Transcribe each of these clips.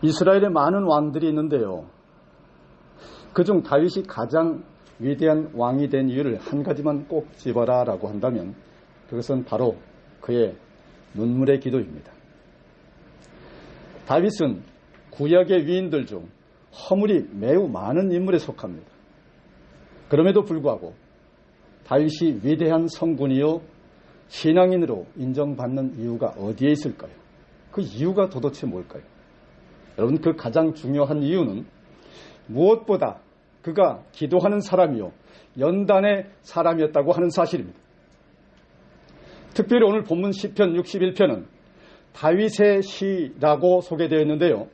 이스라엘에 많은 왕들이 있는데요. 그중 다윗이 가장 위대한 왕이 된 이유를 한 가지만 꼭 집어라 라고 한다면 그것은 바로 그의 눈물의 기도입니다. 다윗은 구약의 위인들 중 허물이 매우 많은 인물에 속합니다. 그럼에도 불구하고 다윗이 위대한 성군이요 신앙인으로 인정받는 이유가 어디에 있을까요? 그 이유가 도대체 뭘까요? 여러분, 그 가장 중요한 이유는 무엇보다 그가 기도하는 사람이요 연단의 사람이었다고 하는 사실입니다. 특별히 오늘 본문 시편 61편은 다윗의 시라고 소개되어 있는데요.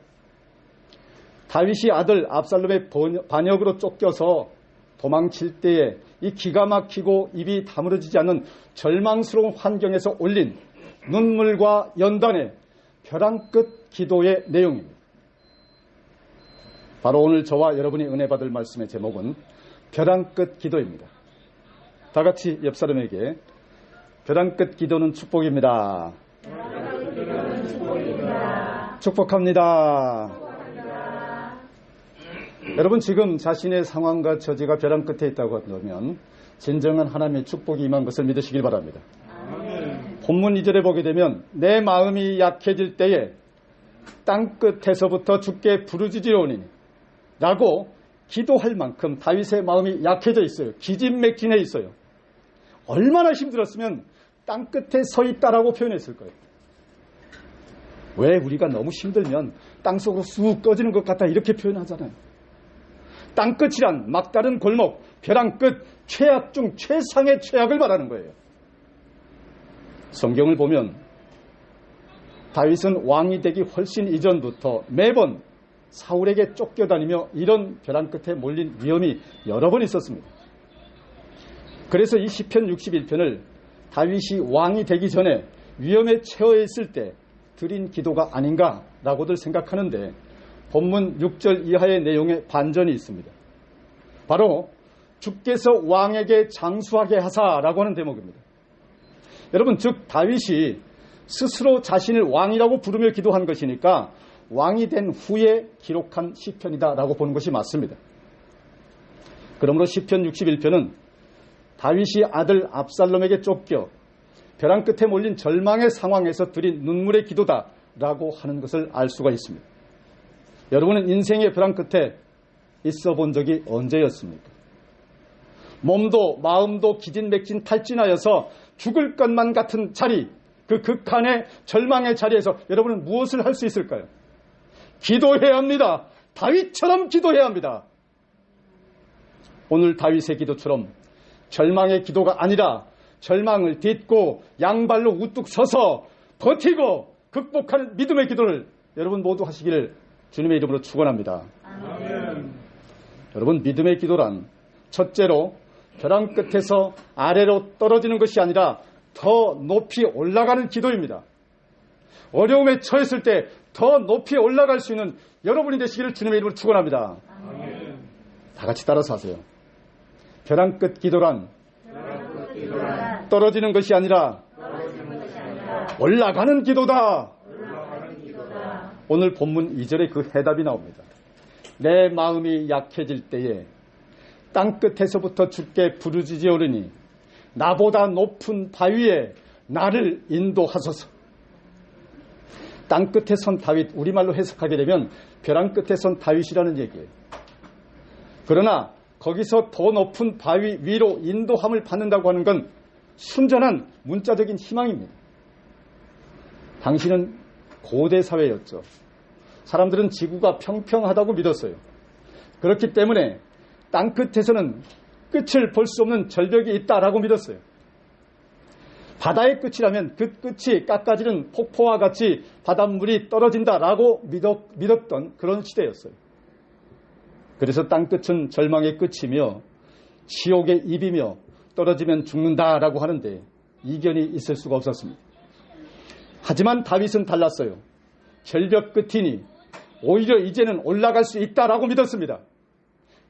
다윗이 아들 압살롬의 반역으로 쫓겨서 도망칠 때에 이 기가 막히고 입이 다물어지지 않는 절망스러운 환경에서 올린 눈물과 연단의 벼랑 끝 기도의 내용입니다. 바로 오늘 저와 여러분이 은혜 받을 말씀의 제목은 벼랑 끝 기도입니다. 다 같이 옆 사람에게 벼랑 끝 기도는 축복입니다. 축복합니다. 여러분, 지금 자신의 상황과 처지가 벼랑 끝에 있다고 한다면 진정한 하나님의 축복이 임한 것을 믿으시길 바랍니다. 본문 2절에 보게 되면 내 마음이 약해질 때에 땅끝에서부터 주께 부르짖으오니 라고 기도할 만큼 다윗의 마음이 약해져 있어요. 기진맥진해 있어요. 얼마나 힘들었으면 땅끝에 서 있다라고 표현했을 거예요. 왜 우리가 너무 힘들면 땅속으로 쑥 꺼지는 것 같다 이렇게 표현하잖아요. 땅끝이란 막다른 골목, 벼랑 끝, 최악 중 최상의 최악을 말하는 거예요. 성경을 보면 다윗은 왕이 되기 훨씬 이전부터 매번 사울에게 쫓겨다니며 이런 벼랑 끝에 몰린 위험이 여러 번 있었습니다. 그래서 이 시편 61편을 다윗이 왕이 되기 전에 위험에 처해 있을 때 드린 기도가 아닌가라고들 생각하는데 본문 6절 이하의 내용에 반전이 있습니다. 바로 주께서 왕에게 장수하게 하사라고 하는 대목입니다. 여러분, 즉 다윗이 스스로 자신을 왕이라고 부르며 기도한 것이니까 왕이 된 후에 기록한 시편이다라고 보는 것이 맞습니다. 그러므로 시편 61편은 다윗이 아들 압살롬에게 쫓겨 벼랑 끝에 몰린 절망의 상황에서 드린 눈물의 기도다라고 하는 것을 알 수가 있습니다. 여러분은 인생의 벼랑 끝에 있어 본 적이 언제였습니까? 몸도 마음도 기진맥진 탈진하여서 죽을 것만 같은 자리, 그 극한의 절망의 자리에서 여러분은 무엇을 할 수 있을까요? 기도해야 합니다. 다윗처럼 기도해야 합니다. 오늘 다윗의 기도처럼 절망의 기도가 아니라 절망을 딛고 양발로 우뚝 서서 버티고 극복하는 믿음의 기도를 여러분 모두 하시기를 주님의 이름으로 축원합니다. 아멘. 여러분, 믿음의 기도란 첫째로 벼랑 끝에서 아래로 떨어지는 것이 아니라 더 높이 올라가는 기도입니다. 어려움에 처했을 때 더 높이 올라갈 수 있는 여러분이 되시기를 주님의 이름으로 축원합니다. 아멘. 다 같이 따라서 하세요. 벼랑 끝 기도란 떨어지는 것이 아니라 올라가는 기도다. 오늘 본문 2절에 그 해답이 나옵니다. 내 마음이 약해질 때에 땅끝에서부터 주께 부르짖으오리니 나보다 높은 바위에 나를 인도하소서. 땅끝에 선 다윗, 우리말로 해석하게 되면 벼랑 끝에 선 다윗이라는 얘기예요. 그러나 거기서 더 높은 바위 위로 인도함을 받는다고 하는 건 순전한 문자적인 희망입니다. 당신은 고대 사회였죠. 사람들은 지구가 평평하다고 믿었어요. 그렇기 때문에 땅끝에서는 끝을 볼 수 없는 절벽이 있다라고 믿었어요. 바다의 끝이라면 그 끝이 깎아지는 폭포와 같이 바닷물이 떨어진다라고 믿었던 그런 시대였어요. 그래서 땅끝은 절망의 끝이며 지옥의 입이며 떨어지면 죽는다라고 하는데 이견이 있을 수가 없었습니다. 하지만 다윗은 달랐어요. 절벽 끝이니 오히려 이제는 올라갈 수 있다라고 믿었습니다.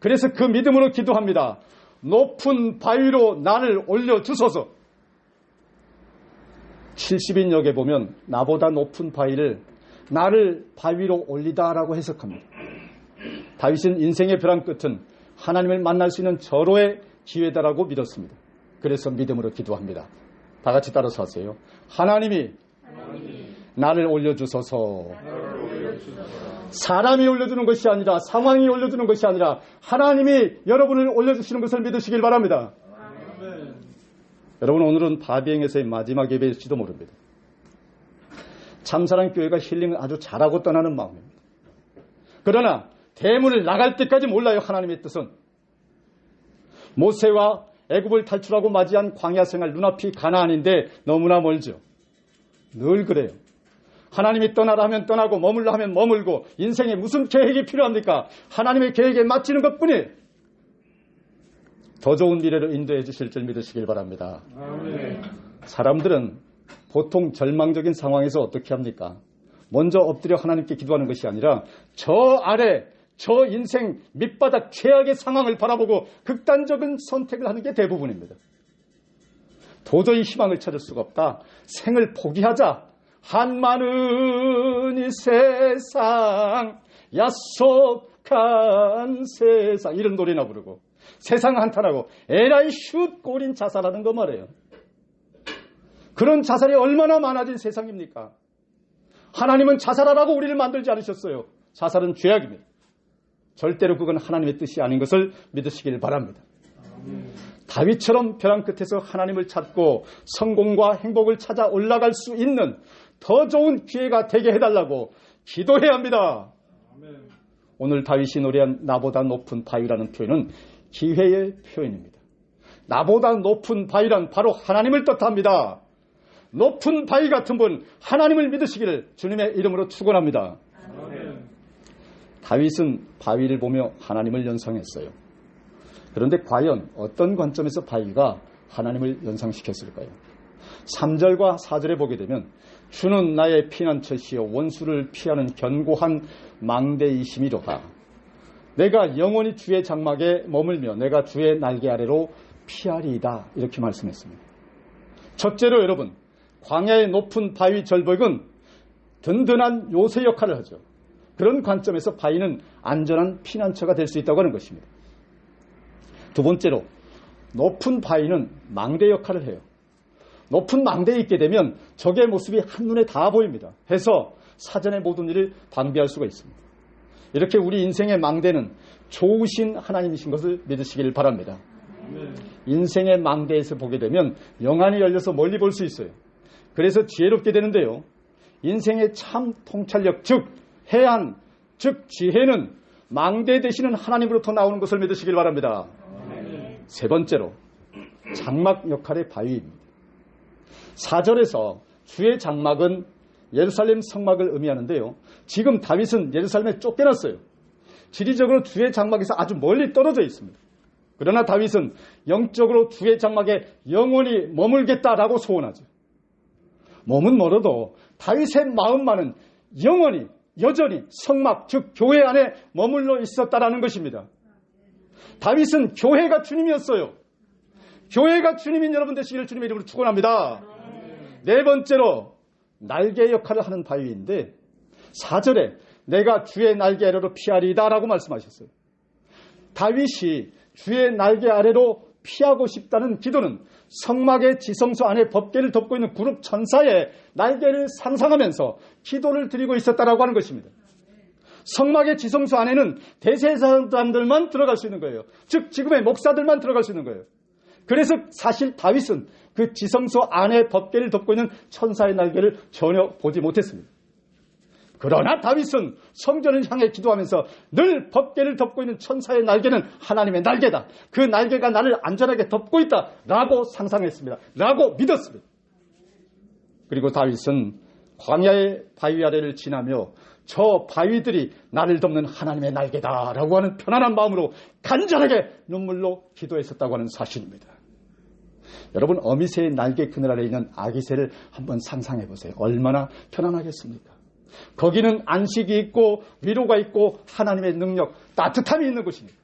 그래서 그 믿음으로 기도합니다. 높은 바위로 나를 올려주소서. 70인역에 보면 나보다 높은 바위를 나를 바위로 올리다라고 해석합니다. 다윗은 인생의 벼랑 끝은 하나님을 만날 수 있는 절호의 기회다라고 믿었습니다. 그래서 믿음으로 기도합니다. 다 같이 따라서 하세요. 하나님이 나를 올려주소서. 사람이 올려주는 것이 아니라, 상황이 올려주는 것이 아니라 하나님이 여러분을 올려주시는 것을 믿으시길 바랍니다. 여러분, 오늘은 바비행에서의 마지막 예배일지도 모릅니다. 참사랑 교회가 힐링을 아주 잘하고 떠나는 마음입니다. 그러나 대문을 나갈 때까지 몰라요. 하나님의 뜻은. 모세와 애굽을 탈출하고 맞이한 광야 생활, 눈앞이 가나안인데 너무나 멀죠. 늘 그래요. 하나님이 떠나라 하면 떠나고 머물라 하면 머물고, 인생에 무슨 계획이 필요합니까? 하나님의 계획에 맞추는 것뿐이에요. 더 좋은 미래로 인도해 주실 줄 믿으시길 바랍니다. 아멘. 사람들은 보통 절망적인 상황에서 어떻게 합니까? 먼저 엎드려 하나님께 기도하는 것이 아니라 저 아래, 저 인생 밑바닥 최악의 상황을 바라보고 극단적인 선택을 하는 게 대부분입니다. 도저히 희망을 찾을 수가 없다. 생을 포기하자. 한많은 이 세상, 야속한 세상, 이런 노래나 부르고 세상 한탄하고 에라이 슛 꼬린 자살하는 거 말이에요. 그런 자살이 얼마나 많아진 세상입니까? 하나님은 자살하라고 우리를 만들지 않으셨어요. 자살은 죄악입니다. 절대로 그건 하나님의 뜻이 아닌 것을 믿으시길 바랍니다. 다윗처럼 벼랑 끝에서 하나님을 찾고 성공과 행복을 찾아 올라갈 수 있는 더 좋은 기회가 되게 해달라고 기도해야 합니다. 오늘 다윗이 노래한 나보다 높은 바위라는 표현은 기회의 표현입니다. 나보다 높은 바위란 바로 하나님을 뜻합니다. 높은 바위 같은 분, 하나님을 믿으시기를 주님의 이름으로 축원합니다. 다윗은 바위를 보며 하나님을 연상했어요. 그런데 과연 어떤 관점에서 바위가 하나님을 연상시켰을까요? 3절과 4절에 보게 되면 주는 나의 피난처시요 원수를 피하는 견고한 망대이심이로다. 내가 영원히 주의 장막에 머물며 내가 주의 날개 아래로 피하리이다. 이렇게 말씀했습니다. 첫째로 여러분, 광야의 높은 바위 절벽은 든든한 요새 역할을 하죠. 그런 관점에서 바위는 안전한 피난처가 될 수 있다고 하는 것입니다. 두 번째로, 높은 바위는 망대 역할을 해요. 높은 망대에 있게 되면 적의 모습이 한눈에 다 보입니다. 해서 사전의 모든 일을 방비할 수가 있습니다. 이렇게 우리 인생의 망대는 좋으신 하나님이신 것을 믿으시길 바랍니다. 인생의 망대에서 보게 되면 영안이 열려서 멀리 볼 수 있어요. 그래서 지혜롭게 되는데요. 인생의 참 통찰력, 즉 해안, 즉 지혜는 망대 되시는 하나님으로부터 나오는 것을 믿으시길 바랍니다. 세 번째로, 장막 역할의 바위입니다. 4절에서 주의 장막은 예루살렘 성막을 의미하는데요. 지금 다윗은 예루살렘에 쫓겨났어요. 지리적으로 주의 장막에서 아주 멀리 떨어져 있습니다. 그러나 다윗은 영적으로 주의 장막에 영원히 머물겠다라고 소원하죠. 몸은 멀어도 다윗의 마음만은 영원히 여전히 성막, 즉 교회 안에 머물러 있었다라는 것입니다. 다윗은 교회가 주님이었어요. 교회가 주님인 여러분 되시기를 주님의 이름으로 축원합니다. 네 번째로, 날개 역할을 하는 바위인데 4절에 내가 주의 날개 아래로 피하리이다 라고 말씀하셨어요. 다윗이 주의 날개 아래로 피하고 싶다는 기도는 성막의 지성소 안에 법궤를 덮고 있는 그룹 천사의 날개를 상상하면서 기도를 드리고 있었다라고 하는 것입니다. 성막의 지성소 안에는 대세 사람들만 들어갈 수 있는 거예요. 즉 지금의 목사들만 들어갈 수 있는 거예요. 그래서 사실 다윗은 그 지성소 안에 법궤를 덮고 있는 천사의 날개를 전혀 보지 못했습니다. 그러나 다윗은 성전을 향해 기도하면서 늘 법궤를 덮고 있는 천사의 날개는 하나님의 날개다. 그 날개가 나를 안전하게 덮고 있다 라고 상상했습니다. 라고 믿었습니다. 그리고 다윗은 광야의 바위 아래를 지나며 저 바위들이 나를 덮는 하나님의 날개다 라고 하는 편안한 마음으로 간절하게 눈물로 기도했었다고 하는 사실입니다. 여러분, 어미새의 날개 그늘 아래 있는 아기새를 한번 상상해 보세요. 얼마나 편안하겠습니까? 거기는 안식이 있고 위로가 있고 하나님의 능력, 따뜻함이 있는 곳입니다.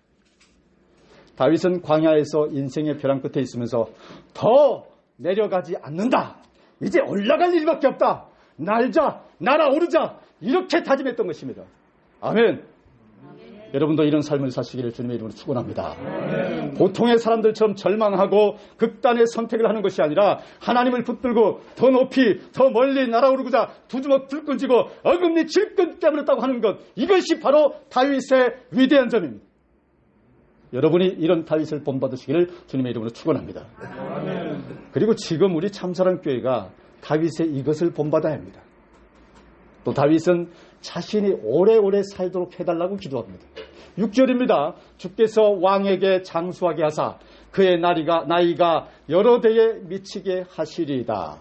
다윗은 광야에서 인생의 벼랑 끝에 있으면서 더 내려가지 않는다. 이제 올라갈 일밖에 없다. 날자, 날아오르자. 이렇게 다짐했던 것입니다. 아멘. 여러분도 이런 삶을 사시기를 주님의 이름으로 축원합니다. 보통의 사람들처럼 절망하고 극단의 선택을 하는 것이 아니라 하나님을 붙들고 더 높이 더 멀리 날아오르고자 두 주먹 불끈 쥐고 어금니 질끈 깨물었다고 하는 것, 이것이 바로 다윗의 위대한 점입니다. 여러분이 이런 다윗을 본받으시기를 주님의 이름으로 축원합니다. 그리고 지금 우리 참사랑교회가 다윗의 이것을 본받아야 합니다. 또 다윗은 자신이 오래오래 살도록 해달라고 기도합니다. 6절입니다. 주께서 왕에게 장수하게 하사 그의 나이가 여러 대에 미치게 하시리이다.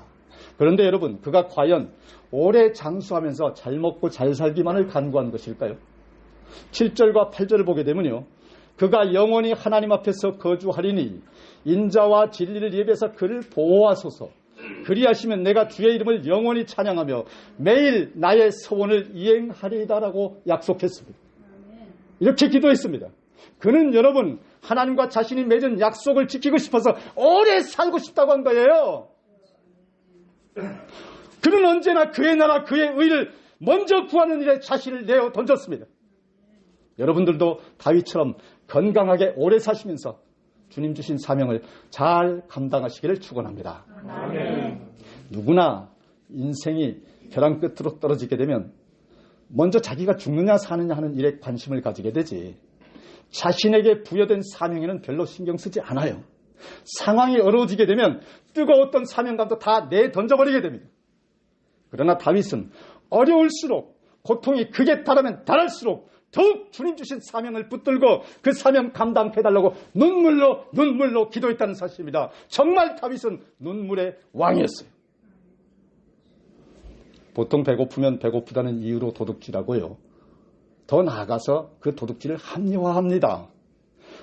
그런데 여러분, 그가 과연 오래 장수하면서 잘 먹고 잘 살기만을 간구한 것일까요? 7절과 8절을 보게 되면요, 그가 영원히 하나님 앞에서 거주하리니 인자와 진리를 예비해서 그를 보호하소서. 그리하시면 내가 주의 이름을 영원히 찬양하며 매일 나의 소원을 이행하리이다라고 약속했습니다. 이렇게 기도했습니다. 그는 여러분, 하나님과 자신이 맺은 약속을 지키고 싶어서 오래 살고 싶다고 한 거예요. 그는 언제나 그의 나라, 그의 의를 먼저 구하는 일에 자신을 내어 던졌습니다. 여러분들도 다윗처럼 건강하게 오래 사시면서 주님 주신 사명을 잘 감당하시기를 축원합니다. 누구나 인생이 벼랑 끝으로 떨어지게 되면 먼저 자기가 죽느냐 사느냐 하는 일에 관심을 가지게 되지, 자신에게 부여된 사명에는 별로 신경 쓰지 않아요. 상황이 어려워지게 되면 뜨거웠던 사명감도 다 내던져버리게 됩니다. 그러나 다윗은 어려울수록, 고통이 극에 달하면 달할수록 더욱 주님 주신 사명을 붙들고 그 사명 감당해달라고 눈물로 기도했다는 사실입니다. 정말 다윗은 눈물의 왕이었어요. 보통 배고프면 배고프다는 이유로 도둑질하고요, 더 나아가서 그 도둑질을 합리화합니다.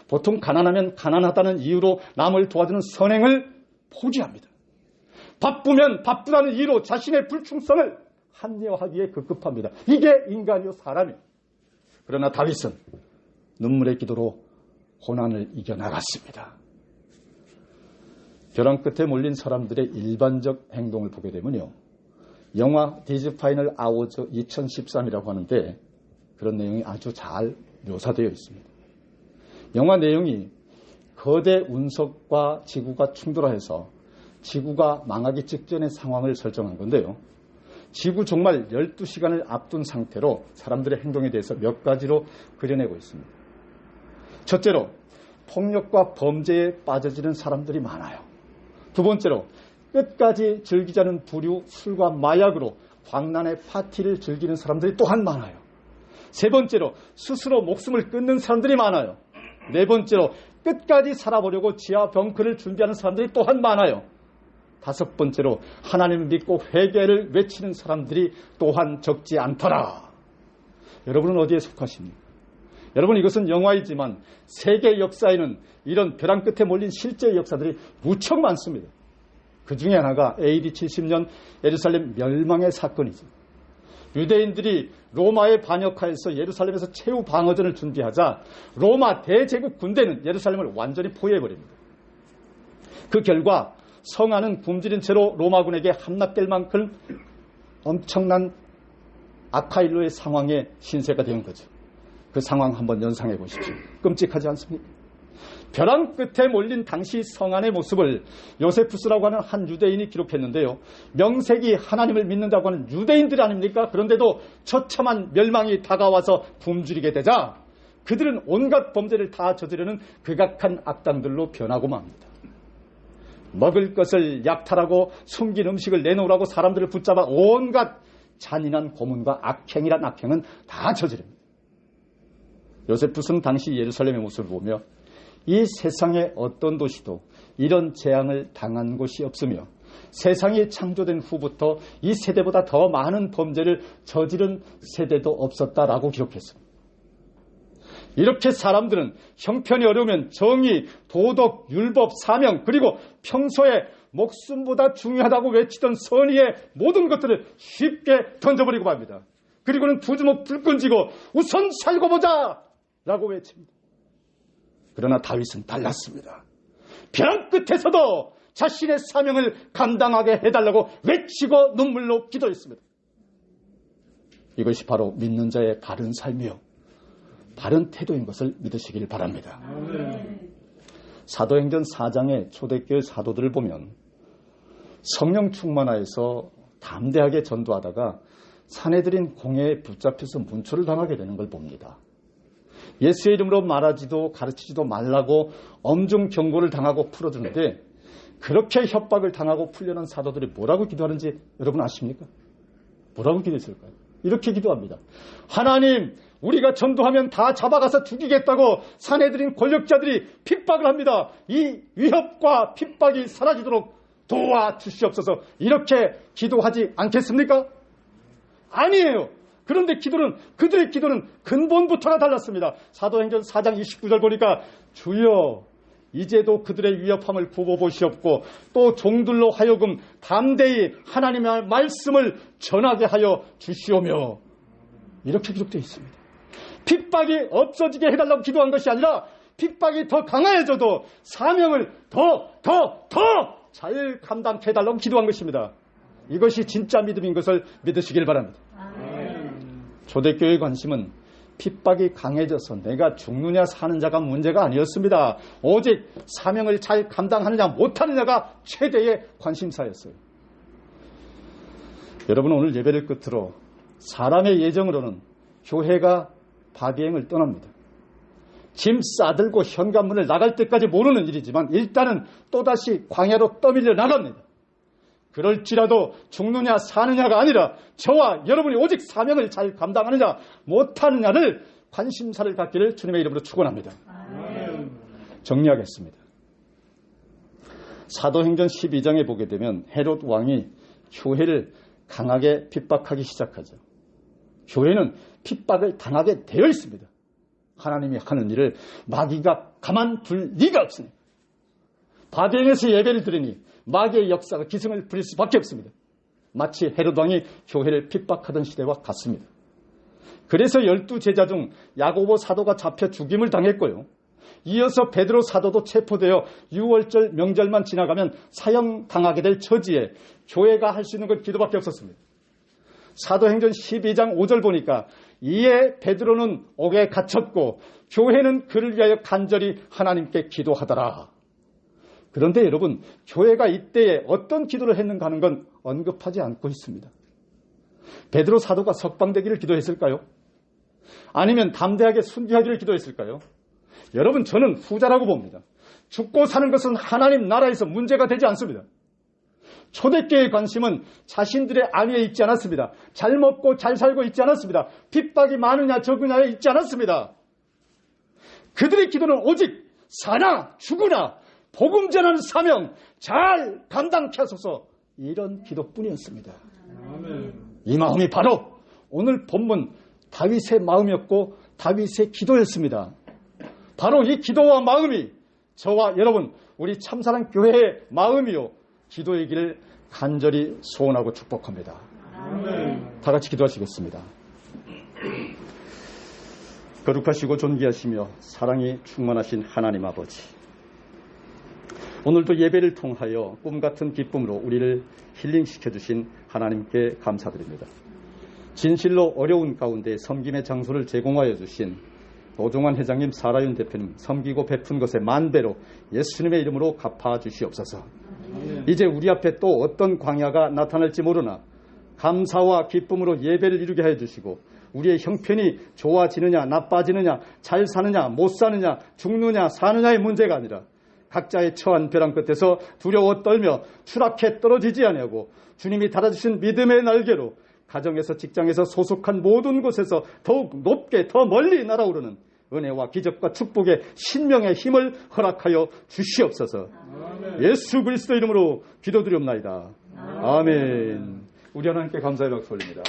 보통 가난하면 가난하다는 이유로 남을 도와주는 선행을 포기합니다. 바쁘면 바쁘다는 이유로 자신의 불충성을 합리화하기에 급급합니다. 이게 인간이요 사람이에요. 그러나 다윗은 눈물의 기도로 고난을 이겨나갔습니다. 벼랑 끝에 몰린 사람들의 일반적 행동을 보게 되면요, 영화 디즈 파이널 아워즈 2013이라고 하는데 그런 내용이 아주 잘 묘사되어 있습니다. 영화 내용이 거대 운석과 지구가 충돌해서 지구가 망하기 직전의 상황을 설정한 건데요, 지구 종말 12시간을 앞둔 상태로 사람들의 행동에 대해서 몇 가지로 그려내고 있습니다. 첫째로, 폭력과 범죄에 빠져지는 사람들이 많아요. 두 번째로, 끝까지 즐기자는 부류, 술과 마약으로 광란의 파티를 즐기는 사람들이 또한 많아요. 세 번째로, 스스로 목숨을 끊는 사람들이 많아요. 네 번째로, 끝까지 살아보려고 지하 벙커를 준비하는 사람들이 또한 많아요. 다섯 번째로, 하나님을 믿고 회개를 외치는 사람들이 또한 적지 않더라. 여러분은 어디에 속하십니까? 여러분, 이것은 영화이지만 세계 역사에는 이런 벼랑 끝에 몰린 실제 역사들이 무척 많습니다. 그 중에 하나가 AD 70년 예루살렘 멸망의 사건이죠. 유대인들이 로마의 반역하에서 예루살렘에서 최후 방어전을 준비하자 로마 대제국 군대는 예루살렘을 완전히 포위해버립니다. 그 결과 성안은 굶주린 채로 로마군에게 함락될 만큼 엄청난 아카일로의 상황에 신세가 된 거죠. 그 상황 한번 연상해 보십시오. 끔찍하지 않습니까? 벼랑 끝에 몰린 당시 성안의 모습을 요세푸스라고 하는 한 유대인이 기록했는데요, 명색이 하나님을 믿는다고 하는 유대인들 아닙니까? 그런데도 처참한 멸망이 다가와서 굶주리게 되자 그들은 온갖 범죄를 다 저지르는 극악한 악당들로 변하고 맙니다. 먹을 것을 약탈하고 숨긴 음식을 내놓으라고 사람들을 붙잡아 온갖 잔인한 고문과 악행이란 악행은 다 저지릅니다. 요세푸스는 당시 예루살렘의 모습을 보며 이 세상의 어떤 도시도 이런 재앙을 당한 곳이 없으며 세상이 창조된 후부터 이 세대보다 더 많은 범죄를 저지른 세대도 없었다라고 기록했습니다. 이렇게 사람들은 형편이 어려우면 정의, 도덕, 율법, 사명, 그리고 평소에 목숨보다 중요하다고 외치던 선의의 모든 것들을 쉽게 던져버리고 맙니다. 그리고는 두 주먹 불끈 쥐고 우선 살고 보자 라고 외칩니다. 그러나 다윗은 달랐습니다. 벼랑 끝에서도 자신의 사명을 감당하게 해달라고 외치고 눈물로 기도했습니다. 이것이 바로 믿는 자의 바른 삶이요 바른 태도인 것을 믿으시길 바랍니다. 사도행전 4장의 초대교회 사도들을 보면 성령 충만하여서 담대하게 전도하다가 사내들인 공회에 붙잡혀서 문초를 당하게 되는 걸 봅니다. 예수의 이름으로 말하지도 가르치지도 말라고 엄중 경고를 당하고 풀어주는데 그렇게 협박을 당하고 풀려난 사도들이 뭐라고 기도하는지 여러분 아십니까? 뭐라고 기도했을까요? 이렇게 기도합니다. 하나님, 우리가 전도하면 다 잡아가서 죽이겠다고 사내들인 권력자들이 핍박을 합니다. 이 위협과 핍박이 사라지도록 도와주시옵소서. 이렇게 기도하지 않겠습니까? 아니에요. 그런데 그들의 기도는 근본부터가 달랐습니다. 사도행전 4장 29절 보니까 주여 이제도 그들의 위협함을 굽어보시옵고 또 종들로 하여금 담대히 하나님의 말씀을 전하게 하여 주시오며 이렇게 기록되어 있습니다. 핍박이 없어지게 해달라고 기도한 것이 아니라 핍박이 더 강해져도 사명을 더 잘 감당해 달라고 기도한 것입니다. 이것이 진짜 믿음인 것을 믿으시길 바랍니다. 초대교회의 관심은 핍박이 강해져서 내가 죽느냐 사는 자가 문제가 아니었습니다. 오직 사명을 잘 감당하느냐 못하느냐가 최대의 관심사였어요. 여러분 오늘 예배를 끝으로 사람의 예정으로는 교회가 바비행을 떠납니다. 짐 싸들고 현관문을 나갈 때까지 모르는 일이지만 일단은 또다시 광야로 떠밀려 나갑니다. 그럴지라도 죽느냐 사느냐가 아니라 저와 여러분이 오직 사명을 잘 감당하느냐 못하느냐를 관심사를 갖기를 주님의 이름으로 축원합니다. 정리하겠습니다. 사도행전 12장에 보게 되면 헤롯 왕이 교회를 강하게 핍박하기 시작하죠. 교회는 핍박을 당하게 되어 있습니다. 하나님이 하는 일을 마귀가 가만둘 리가 없으니 바비행에서 예배를 드리니 마귀의 역사가 기승을 부릴 수밖에 없습니다. 마치 헤롯 왕이 교회를 핍박하던 시대와 같습니다. 그래서 12제자 중 야고보 사도가 잡혀 죽임을 당했고요. 이어서 베드로 사도도 체포되어 6월절 명절만 지나가면 사형당하게 될 처지에 교회가 할 수 있는 건 기도밖에 없었습니다. 사도행전 12장 5절 보니까 이에 베드로는 옥에 갇혔고 교회는 그를 위하여 간절히 하나님께 기도하더라. 그런데 여러분 교회가 이때에 어떤 기도를 했는가 하는 건 언급하지 않고 있습니다. 베드로 사도가 석방되기를 기도했을까요? 아니면 담대하게 순교하기를 기도했을까요? 여러분 저는 후자라고 봅니다. 죽고 사는 것은 하나님 나라에서 문제가 되지 않습니다. 초대교회의 관심은 자신들의 안위에 있지 않았습니다. 잘 먹고 잘 살고 있지 않았습니다. 핍박이 많으냐 적으냐에 있지 않았습니다. 그들의 기도는 오직 사나 죽으나 복음 전하는 사명 잘 감당케 하소서 이런 기도뿐이었습니다. 이 마음이 바로 오늘 본문 다윗의 마음이었고 다윗의 기도였습니다. 바로 이 기도와 마음이 저와 여러분 우리 참사랑 교회의 마음이요 기도이기를 간절히 소원하고 축복합니다. 다 같이 기도하시겠습니다. 거룩하시고 존귀하시며 사랑이 충만하신 하나님 아버지, 오늘도 예배를 통하여 꿈같은 기쁨으로 우리를 힐링시켜주신 하나님께 감사드립니다. 진실로 어려운 가운데 섬김의 장소를 제공하여 주신 노종환 회장님, 사라윤 대표님 섬기고 베푼 것에 만배로 예수님의 이름으로 갚아주시옵소서. 이제 우리 앞에 또 어떤 광야가 나타날지 모르나 감사와 기쁨으로 예배를 이루게 하여 주시고 우리의 형편이 좋아지느냐 나빠지느냐 잘 사느냐 못 사느냐 죽느냐 사느냐의 문제가 아니라 각자의 처한 벼랑 끝에서 두려워 떨며 추락해 떨어지지 아니하고 주님이 달아주신 믿음의 날개로 가정에서 직장에서 소속한 모든 곳에서 더욱 높게 더 멀리 날아오르는 은혜와 기적과 축복의 신명의 힘을 허락하여 주시옵소서. 아멘. 예수 그리스도 이름으로 기도드리옵나이다. 아멘. 우리 하나님께 감사의 박수 올립니다.